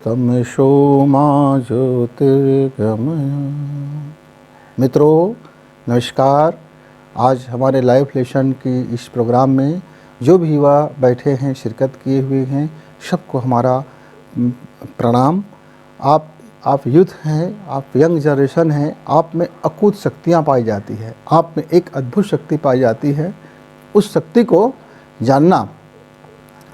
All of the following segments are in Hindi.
तमसो मा ज्योतिर्गमय। मित्रों नमस्कार। आज हमारे लाइव लेसन की इस प्रोग्राम में जो भी युवा बैठे हैं, शिरकत किए हुए हैं, सबको हमारा प्रणाम। आप यूथ हैं, आप यंग जनरेशन हैं, आप में अकूत शक्तियाँ पाई जाती है, आप में एक अद्भुत शक्ति पाई जाती है। उस शक्ति को जानना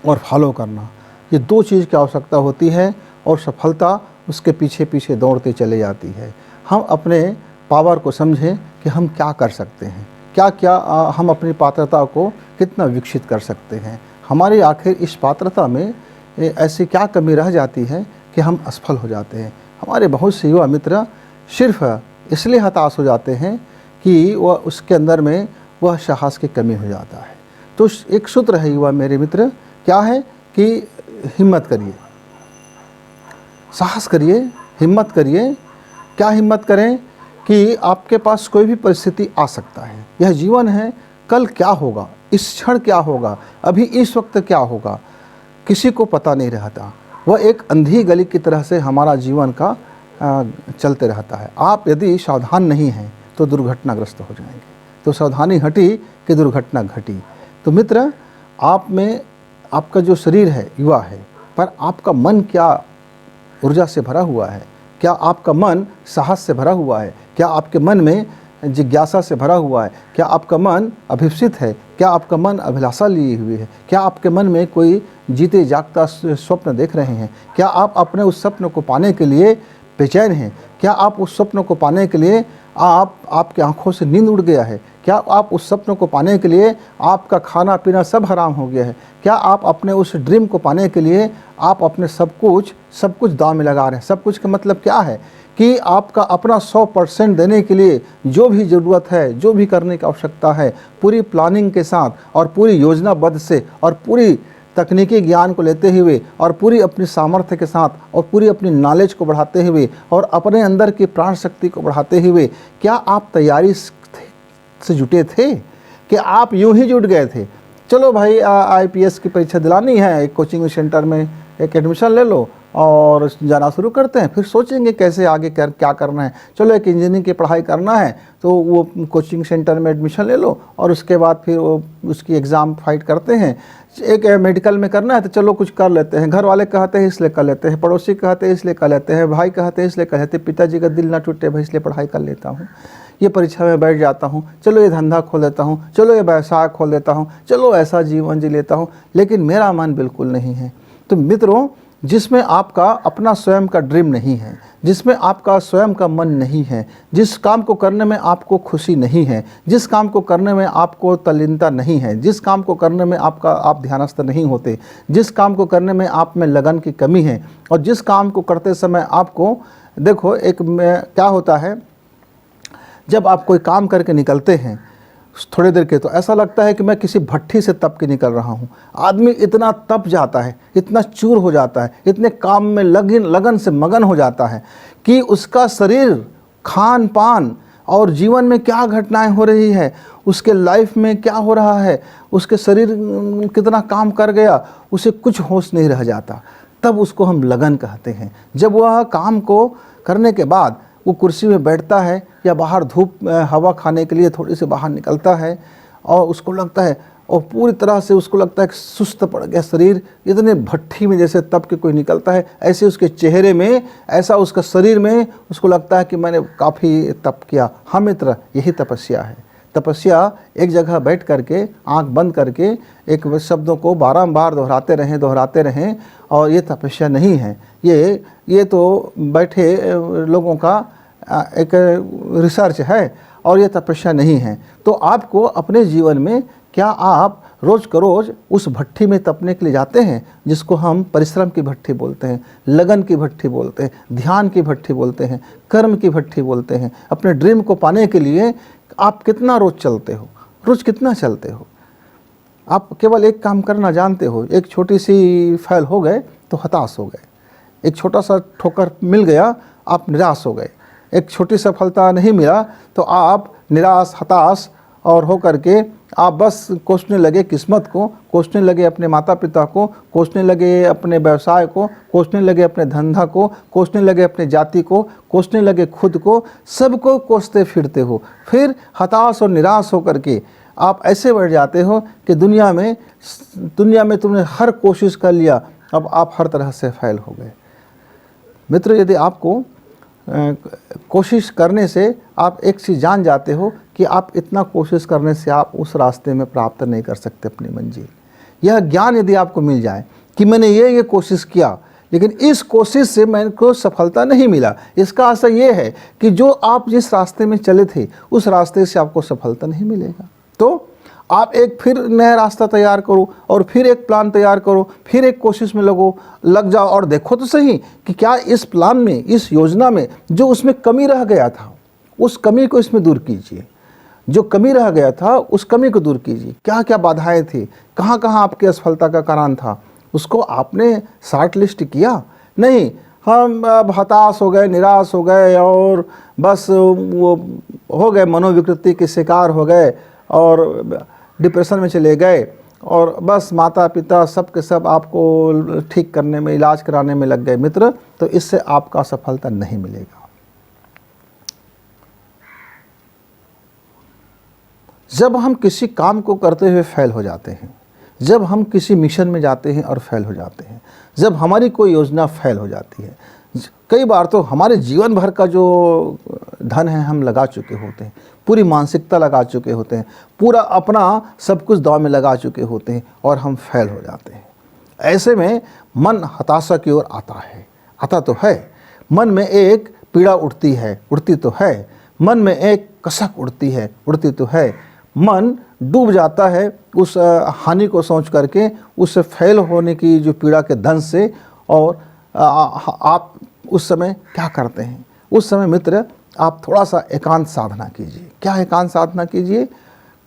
और फॉलो करना, ये दो चीज़ की आवश्यकता होती है और सफलता उसके पीछे पीछे दौड़ते चले जाती है। हम अपने पावर को समझें कि हम क्या कर सकते हैं, क्या हम अपनी पात्रता को कितना विकसित कर सकते हैं। हमारी आखिर इस पात्रता में ऐसी क्या कमी रह जाती है कि हम असफल हो जाते हैं। हमारे बहुत से युवा मित्र सिर्फ इसलिए हताश हो जाते हैं कि वह उसके अंदर में वह साहस की कमी हो जाता है। तो एक सूत्र है युवा मेरे मित्र, क्या है कि हिम्मत करिए, साहस करिए, हिम्मत करिए। क्या हिम्मत करें कि आपके पास कोई भी परिस्थिति आ सकता है। यह जीवन है, कल क्या होगा, इस क्षण क्या होगा, अभी इस वक्त क्या होगा, किसी को पता नहीं रहता। वह एक अंधी गली की तरह से हमारा जीवन का चलते रहता है। आप यदि सावधान नहीं हैं तो दुर्घटनाग्रस्त हो जाएंगे। तो सावधानी हटी कि दुर्घटना घटी। तो मित्र, आप में आपका जो शरीर है युवा है, पर आपका मन क्या ऊर्जा से भरा हुआ है? क्या आपका मन साहस से भरा हुआ है? क्या आपके मन में जिज्ञासा से भरा हुआ है? क्या आपका मन अभिप्सित है? क्या आपका मन अभिलाषा लिए हुए है? क्या आपके मन में कोई जीते जागता स्वप्न देख रहे हैं? क्या आप अपने उस स्वप्न को पाने के लिए बेचैन हैं? क्या आप उस स्वप्न को पाने के लिए आपकी आंखों से नींद उड़ गया है? क्या आप उस सपनों को पाने के लिए आपका खाना पीना सब हराम हो गया है? क्या आप अपने उस ड्रीम को पाने के लिए आप अपने सब कुछ दांव में लगा रहे हैं? सब कुछ का मतलब क्या है कि आपका अपना 100% देने के लिए जो भी ज़रूरत है, जो भी करने की आवश्यकता है, पूरी प्लानिंग के साथ और पूरी योजनाबद्ध से और पूरी तकनीकी ज्ञान को लेते हुए और पूरी अपनी सामर्थ्य के साथ और पूरी अपनी नॉलेज को बढ़ाते हुए और अपने अंदर की प्राण शक्ति को बढ़ाते हुए, क्या आप तैयारी से जुटे थे कि आप यूं ही जुट गए थे? चलो भाई, IPS की परीक्षा दिलानी है, एक कोचिंग सेंटर में एक एडमिशन ले लो और जाना शुरू करते हैं, फिर सोचेंगे कैसे आगे क्या करना है। चलो एक इंजीनियरिंग की पढ़ाई करना है तो वो कोचिंग सेंटर में एडमिशन ले लो और उसके बाद फिर वो उसकी एग्ज़ाम फाइट करते हैं। एक मेडिकल में करना है तो चलो कुछ कर लेते हैं, घर वाले कहते हैं इसलिए कर लेते हैं, पड़ोसी कहते हैं इसलिए कर लेते हैं, भाई कहते हैं इसलिए कर लेते हैं, पिताजी का दिल ना टूटे भाई इसलिए पढ़ाई कर लेता हूँ, ये परीक्षा में बैठ जाता हूँ, चलो ये धंधा खोल लेता हूँ, चलो ये व्यवसाय खोल लेता हूँ, चलो ऐसा जीवन जी लेता हूँ, लेकिन मेरा मन बिल्कुल नहीं है। तो मित्रों, जिसमें आपका अपना स्वयं का ड्रीम नहीं है, जिसमें आपका स्वयं का मन नहीं है, जिस काम को करने में आपको खुशी नहीं है, जिस काम को करने में आपको तल्लीनता नहीं है, जिस काम को करने में आप ध्यानस्थ नहीं होते, जिस काम को करने में आप में लगन की कमी है और जिस काम को करते समय आपको देखो क्या होता है, जब आप कोई काम करके निकलते हैं थोड़ी देर के, तो ऐसा लगता है कि मैं किसी भट्ठी से तप के निकल रहा हूँ। आदमी इतना तप जाता है, इतना चूर हो जाता है, इतने काम में लगन से मगन हो जाता है कि उसका शरीर, खान पान और जीवन में क्या घटनाएं हो रही है, उसके लाइफ में क्या हो रहा है, उसके शरीर कितना काम कर गया, उसे कुछ होश नहीं रह जाता। तब उसको हम लगन कहते हैं। जब वह काम को करने के बाद वो कुर्सी में बैठता है या बाहर धूप हवा खाने के लिए थोड़ी से बाहर निकलता है और उसको लगता है, और पूरी तरह से उसको लगता है कि सुस्त पड़ गया शरीर, इतने भट्ठी में जैसे तप के कोई निकलता है, ऐसे उसके चेहरे में, ऐसा उसका शरीर में उसको लगता है कि मैंने काफ़ी तप किया। हाँ मित्र, यही तपस्या है। तपस्या एक जगह बैठ करके आंख बंद करके एक शब्दों को बारंबार दोहराते रहें और ये तपस्या नहीं है। ये तो बैठे लोगों का एक रिसर्च है और ये तपस्या नहीं है। तो आपको अपने जीवन में क्या आप रोज़ का रोज़ उस भट्ठी में तपने के लिए जाते हैं जिसको हम परिश्रम की भट्ठी बोलते हैं, लगन की भट्ठी बोलते हैं, ध्यान की भट्ठी बोलते हैं, कर्म की भट्ठी बोलते हैं। अपने ड्रीम को पाने के लिए आप कितना रोज़ चलते हो, रोज़ कितना चलते हो? आप केवल एक काम करना जानते हो। एक छोटी सी फेल हो गए तो हताश हो गए, एक छोटा सा ठोकर मिल गया आप निराश हो गए, एक छोटी सफलता नहीं मिला तो आप निराश, हताश और हो करके आप बस कोसने लगे किस्मत को, कोसने लगे अपने माता पिता को, कोसने लगे अपने व्यवसाय को, कोसने लगे अपने धंधा को, कोसने लगे अपने जाति को, कोसने लगे खुद को, सबको कोसते फिरते हो। फिर हताश और निराश होकर के आप ऐसे बढ़ जाते हो कि दुनिया में तुमने हर कोशिश कर लिया, अब आप हर तरह से फेल हो गए। मित्र, यदि आपको कोशिश करने से आप एक चीज़ जान जाते हो कि आप इतना कोशिश करने से आप उस रास्ते में प्राप्त नहीं कर सकते अपनी मंजिल। यह ज्ञान यदि आपको मिल जाए कि मैंने ये कोशिश किया, लेकिन इस कोशिश से मेरे को सफलता नहीं मिला, इसका असर ये है कि जो आप जिस रास्ते में चले थे उस रास्ते से आपको सफलता नहीं मिलेगा। तो आप एक फिर नया रास्ता तैयार करो और फिर एक प्लान तैयार करो, फिर एक कोशिश में लग जाओ और देखो तो सही कि क्या इस प्लान में, इस योजना में जो उसमें कमी रह गया था, उस कमी को इसमें दूर कीजिए। जो कमी रह गया था उस कमी को दूर कीजिए। क्या क्या बाधाएं थी, कहाँ कहाँ आपकी असफलता का कारण था, उसको आपने शॉर्ट लिस्ट किया? नहीं, हम अब हताश हो गए, निराश हो गए और बस वो हो गए, मनोविकृति के शिकार हो गए और डिप्रेशन में चले गए और बस माता पिता सब के सब आपको ठीक करने में, इलाज कराने में लग गए। मित्र, तो इससे आपका सफलता नहीं मिलेगा। जब हम किसी काम को करते हुए फेल हो जाते हैं, जब हम किसी मिशन में जाते हैं और फेल हो जाते हैं, जब हमारी कोई योजना फेल हो जाती है, कई बार तो हमारे जीवन भर का जो धन है हम लगा चुके होते हैं, पूरी मानसिकता लगा चुके होते हैं, पूरा अपना सब कुछ दांव में लगा चुके होते हैं और हम फेल हो जाते हैं। ऐसे में मन हताशा की ओर आता तो है, मन में एक पीड़ा उठती तो है, मन में एक कसक उठती तो है, मन डूब जाता है उस हानि को सोच करके, उस फेल होने की जो पीड़ा के दंश से। और आप उस समय क्या करते हैं? उस समय मित्र, आप थोड़ा सा एकांत साधना कीजिए। क्या एकांत साधना कीजिए?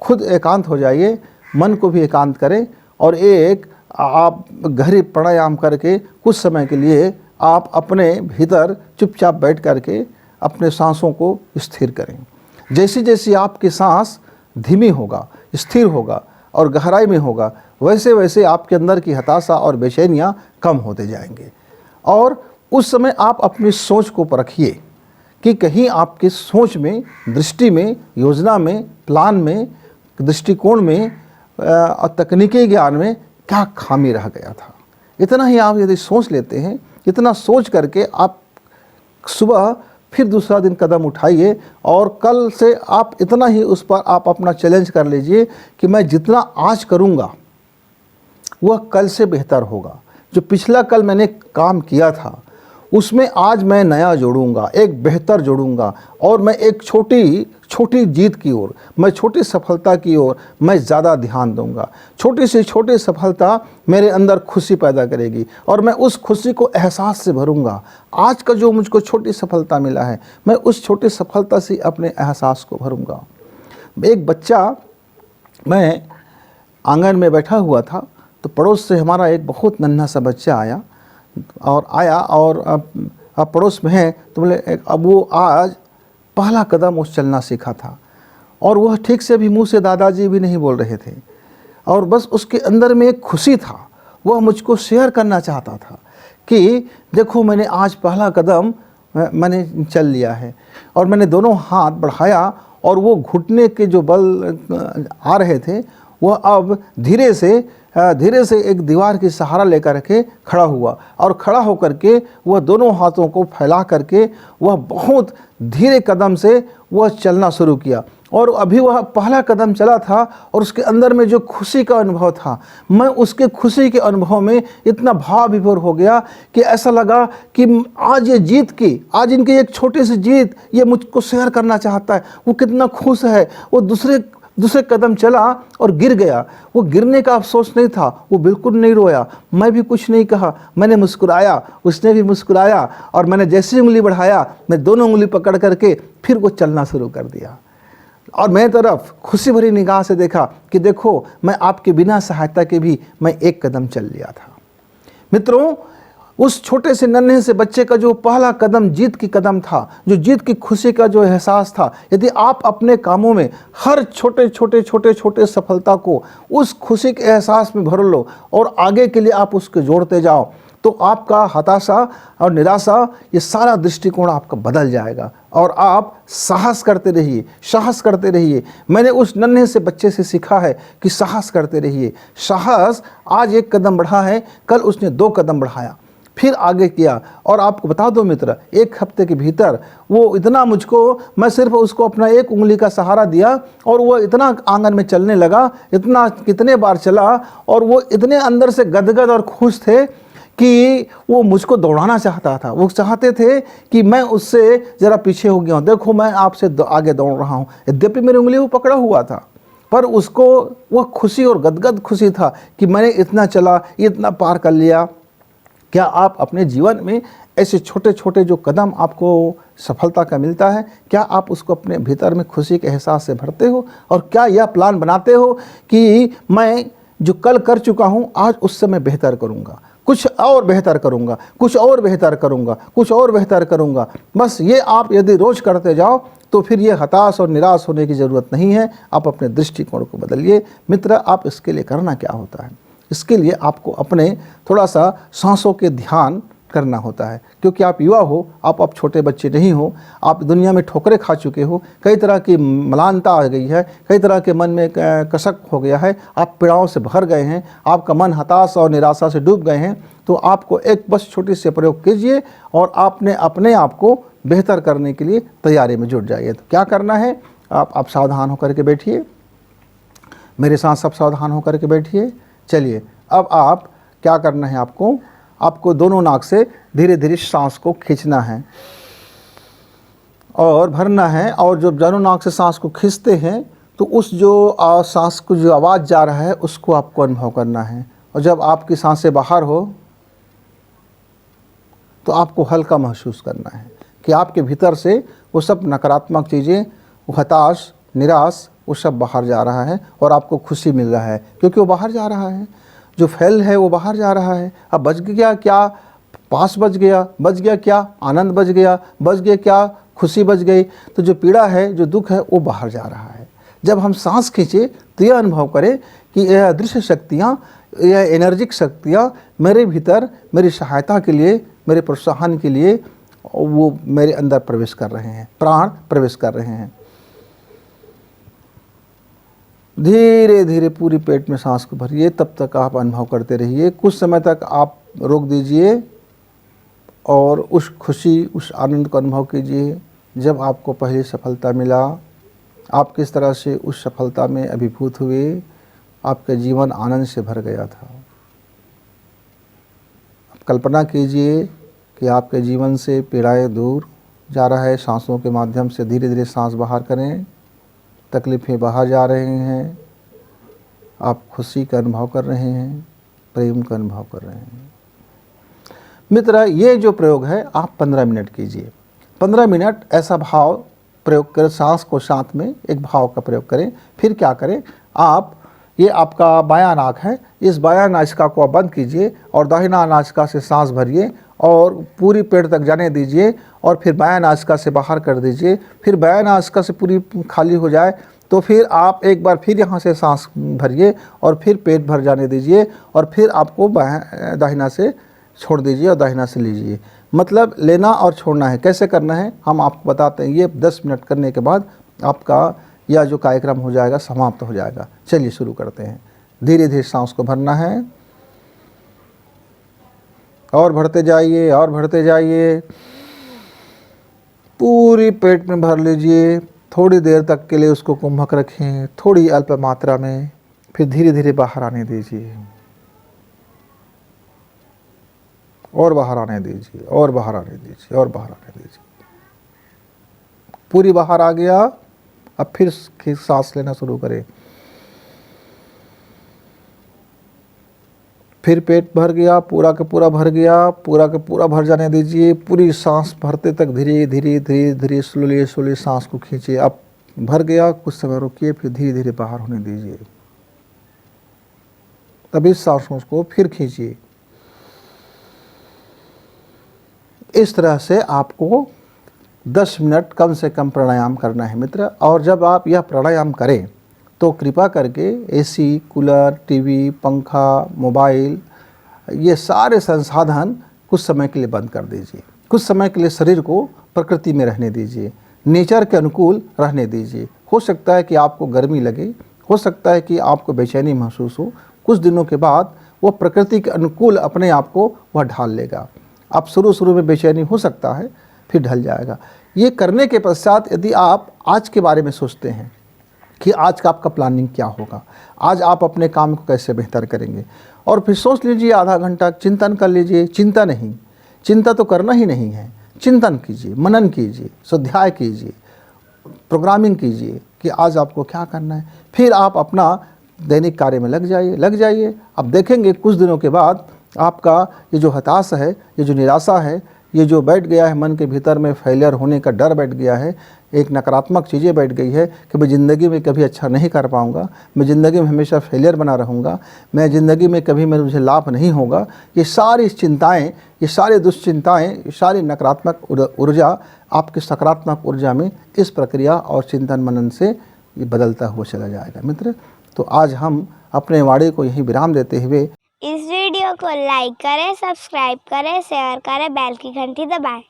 खुद एकांत हो जाइए, मन को भी एकांत करें और एक आप गहरी प्राणायाम करके कुछ समय के लिए आप अपने भीतर चुपचाप बैठ करके अपने सांसों को स्थिर करें। जैसी जैसी आपकी सांस धीमी होगा, स्थिर होगा और गहराई में होगा, वैसे वैसे आपके अंदर की हताशा और बेचैनियाँ कम होते जाएंगे। और उस समय आप अपनी सोच को परखिए कि कहीं आपकी सोच में, दृष्टि में, योजना में, प्लान में, दृष्टिकोण में और तकनीकी ज्ञान में क्या खामी रह गया था। इतना ही आप यदि सोच लेते हैं, इतना सोच करके आप सुबह फिर दूसरा दिन कदम उठाइए और कल से आप इतना ही उस पर आप अपना चैलेंज कर लीजिए कि मैं जितना आज करूँगा वह कल से बेहतर होगा। जो पिछला कल मैंने काम किया था उसमें आज मैं नया जोड़ूंगा, एक बेहतर जोड़ूंगा और मैं एक छोटी जीत की ओर, मैं छोटी सफलता की ओर मैं ज़्यादा ध्यान दूंगा। छोटी से छोटी सफलता मेरे अंदर खुशी पैदा करेगी और मैं उस खुशी को एहसास से भरूंगा। आज का जो मुझको छोटी सफलता मिला है, मैं उस छोटी सफलता से अपने एहसास को भरूंगा। एक बच्चा, मैं आंगन में बैठा हुआ था तो पड़ोस से हमारा एक बहुत नन्हा सा बच्चा आया और अब पड़ोस में है तो बोले अब वो आज पहला कदम उस चलना सीखा था और वह ठीक से भी मुंह से दादाजी भी नहीं बोल रहे थे और बस उसके अंदर में एक खुशी था। वह मुझको शेयर करना चाहता था कि देखो मैंने आज पहला कदम मैंने चल लिया है। और मैंने दोनों हाथ बढ़ाया और वो घुटने के जो बल आ रहे थे वह अब धीरे से एक दीवार की सहारा लेकर के खड़ा हुआ और खड़ा होकर के वह दोनों हाथों को फैला करके वह बहुत धीरे कदम से वह चलना शुरू किया। और अभी वह पहला कदम चला था और उसके अंदर में जो खुशी का अनुभव था, मैं उसके खुशी के अनुभव में इतना भाव विभोर हो गया कि ऐसा लगा कि आज ये जीत की, आज इनकी एक छोटी सी जीत ये मुझको शेयर करना चाहता है। वो कितना खुश है। वो दूसरे कदम चला और गिर गया। वो गिरने का अफसोस नहीं था, वो बिल्कुल नहीं रोया, मैं भी कुछ नहीं कहा, मैंने मुस्कुराया, उसने भी मुस्कुराया और मैंने जैसे उंगली बढ़ाया मैं दोनों उंगली पकड़ करके फिर वो चलना शुरू कर दिया। और मेरी तरफ खुशी भरी निगाह से देखा कि देखो मैं आपके बिना सहायता के भी मैं एक कदम चल लिया था। मित्रों, उस छोटे से नन्हे से बच्चे का जो पहला कदम जीत की कदम था, जो जीत की खुशी का जो एहसास था, यदि आप अपने कामों में हर छोटे छोटे छोटे छोटे सफलता को उस खुशी के एहसास में भर लो और आगे के लिए आप उसको जोड़ते जाओ, तो आपका हताशा और निराशा ये सारा दृष्टिकोण आपका बदल जाएगा और आप साहस करते रहिए, साहस करते रहिए। मैंने उस नन्हे से बच्चे से सीखा है कि साहस करते रहिए। साहस आज एक कदम बढ़ा है, कल उसने 2 कदम बढ़ाया, फिर आगे किया। और आपको बता दो मित्र, 1 हफ्ते के भीतर वो इतना मैं सिर्फ उसको अपना 1 उंगली का सहारा दिया और वो इतना आंगन में चलने लगा, इतना कितने बार चला, और वो इतने अंदर से गदगद और खुश थे कि वो मुझको दौड़ाना चाहता था। वो चाहते थे कि मैं उससे ज़रा पीछे हो गया हूँ, देखो मैं आपसे आगे दौड़ रहा हूँ। यद्यपि मेरी उंगली वो पकड़ा हुआ था, पर उसको वह खुशी और गदगद खुशी था कि मैंने इतना चला, इतना पार कर लिया। क्या आप अपने जीवन में ऐसे छोटे छोटे जो कदम आपको सफलता का मिलता है, क्या आप उसको अपने भीतर में खुशी के एहसास से भरते हो? और क्या यह प्लान बनाते हो कि मैं जो कल कर चुका हूँ आज उससे मैं बेहतर करूँगा, कुछ और बेहतर करूँगा, कुछ और बेहतर करूँगा, कुछ और बेहतर करूँगा? बस ये आप यदि रोज़ करते जाओ तो फिर ये हताश और निराश होने की ज़रूरत नहीं है। आप अपने दृष्टिकोण को बदलिए। मित्र, आप इसके लिए करना क्या होता है? इसके लिए आपको अपने थोड़ा सा सांसों के ध्यान करना होता है, क्योंकि आप युवा हो, आप छोटे बच्चे नहीं हो। आप दुनिया में ठोकरें खा चुके हो, कई तरह की मलानता आ गई है, कई तरह के मन में कसक हो गया है, आप पीड़ाओं से भर गए हैं, आपका मन हताश और निराशा से डूब गए हैं। तो आपको एक बस छोटी सी प्रयोग कीजिए और आपने अपने आप को बेहतर करने के लिए तैयारी में जुट जाइए। तो क्या करना है, आप सावधान होकर के बैठिए, मेरे साथ सब सावधान होकर के बैठिए। चलिए, अब आप क्या करना है, आपको दोनों नाक से धीरे धीरे सांस को खींचना है और भरना है। और जब दोनों नाक से सांस को खींचते हैं तो उस जो सांस को जो आवाज़ जा रहा है उसको आपको अनुभव करना है। और जब आपकी सांसें बाहर हो तो आपको हल्का महसूस करना है कि आपके भीतर से वो सब नकारात्मक चीज़ें, वो हताश, निराश, वो सब बाहर जा रहा है और आपको खुशी मिल रहा है, क्योंकि वो बाहर जा रहा है। जो फैल है वो बाहर जा रहा है। अब बच गया क्या? पास बच गया क्या? आनंद बच गया क्या? खुशी बच गई। तो जो पीड़ा है, जो दुख है, वो बाहर जा रहा है। जब हम सांस खींचे तो यह अनुभव करें कि यह अदृश्य शक्तियाँ, यह एनर्जिक शक्तियाँ मेरे भीतर मेरी सहायता के लिए, मेरे प्रोत्साहन के लिए वो मेरे अंदर प्रवेश कर रहे हैं, प्राण प्रवेश कर रहे हैं। धीरे धीरे पूरी पेट में सांस को भरिए, तब तक आप अनुभव करते रहिए। कुछ समय तक आप रोक दीजिए और उस खुशी, उस आनंद को अनुभव कीजिए। जब आपको पहली सफलता मिला, आप किस तरह से उस सफलता में अभिभूत हुए, आपका जीवन आनंद से भर गया था। आप कल्पना कीजिए कि आपके जीवन से पीड़ाएं दूर जा रहा है। सांसों के माध्यम से धीरे धीरे सांस बाहर करें, तकलीफ़ें बाहर जा रहे हैं, आप खुशी का अनुभव कर रहे हैं, प्रेम का अनुभव कर रहे हैं। मित्र, ये जो प्रयोग है आप 15 मिनट कीजिए। 15 मिनट ऐसा भाव प्रयोग करें, सांस को साथ में एक भाव का प्रयोग करें। फिर क्या करें, आप ये आपका बायां नाक है, इस बायां नासिका को आप बंद कीजिए और दाहिना नासिका से सांस भरिए और पूरी पेट तक जाने दीजिए और फिर बायां नासिका से बाहर कर दीजिए। फिर बायां नासिका से पूरी खाली हो जाए तो फिर आप एक बार फिर यहाँ से सांस भरिए और फिर पेट भर जाने दीजिए और फिर आपको दाहिना से छोड़ दीजिए और दाहिना से लीजिए। मतलब लेना और छोड़ना है। कैसे करना है हम आपको बताते हैं। ये 10 मिनट करने के बाद आपका यह जो कार्यक्रम हो जाएगा समाप्त हो जाएगा। चलिए शुरू करते हैं। धीरे धीरे सांस को भरना है और भरते जाइए और भरते जाइए। पूरी पेट में भर लीजिए। थोड़ी देर तक के लिए उसको कुंभक रखें, थोड़ी अल्प मात्रा में, फिर धीरे धीरे बाहर आने दीजिए और बाहर आने दीजिए और बाहर आने दीजिए और बाहर आने दीजिए। पूरी बाहर आ गया। अब फिर सांस लेना शुरू करें। फिर पेट भर गया, पूरा का पूरा भर गया, पूरा का पूरा भर जाने दीजिए। पूरी सांस भरते तक धीरे धीरे धीरे धीरे स्लोली स्लोली सांस को खींचिए। अब भर गया, कुछ समय रुकिए, फिर धीरे धीरे बाहर होने दीजिए। तभी सांसों को फिर खींचिए। इस तरह से आपको 10 मिनट कम से कम प्राणायाम करना है मित्र। और जब आप यह प्राणायाम करें तो कृपा करके एसी, कूलर, टीवी, पंखा, मोबाइल, ये सारे संसाधन कुछ समय के लिए बंद कर दीजिए। कुछ समय के लिए शरीर को प्रकृति में रहने दीजिए, नेचर के अनुकूल रहने दीजिए। हो सकता है कि आपको गर्मी लगे, हो सकता है कि आपको बेचैनी महसूस हो। कुछ दिनों के बाद वो प्रकृति के अनुकूल अपने आप को वह ढाल लेगा। आप शुरू में बेचैनी हो सकता है, फिर ढल जाएगा। ये करने के पश्चात यदि आप आज के बारे में सोचते हैं कि आज का आपका प्लानिंग क्या होगा, आज आप अपने काम को कैसे बेहतर करेंगे, और फिर सोच लीजिए, आधा घंटा चिंतन कर लीजिए। चिंता नहीं, चिंता तो करना ही नहीं है, चिंतन कीजिए, मनन कीजिए, स्वाध्याय कीजिए, प्रोग्रामिंग कीजिए कि आज आपको क्या करना है। फिर आप अपना दैनिक कार्य में लग जाइए। अब देखेंगे कुछ दिनों के बाद आपका ये जो हताशा है, ये जो निराशा है, ये जो बैठ गया है मन के भीतर में, फेलियर होने का डर बैठ गया है, एक नकारात्मक चीज़ें बैठ गई है कि मैं ज़िंदगी में कभी अच्छा नहीं कर पाऊँगा, मैं ज़िंदगी में हमेशा फेलियर बना रहूँगा, मैं ज़िंदगी में कभी मुझे लाभ नहीं होगा। ये सारी चिंताएं, ये सारी दुश्चिंताएं, ये सारी नकारात्मक ऊर्जा आपकी सकारात्मक ऊर्जा में इस प्रक्रिया और चिंतन मनन से ये बदलता हुआ चला जाएगा मित्र। तो आज हम अपने वाणी को यहीं विराम देते हुए इस वीडियो को लाइक करें, सब्सक्राइब करें, शेयर करें, बेल की घंटी दबाएं।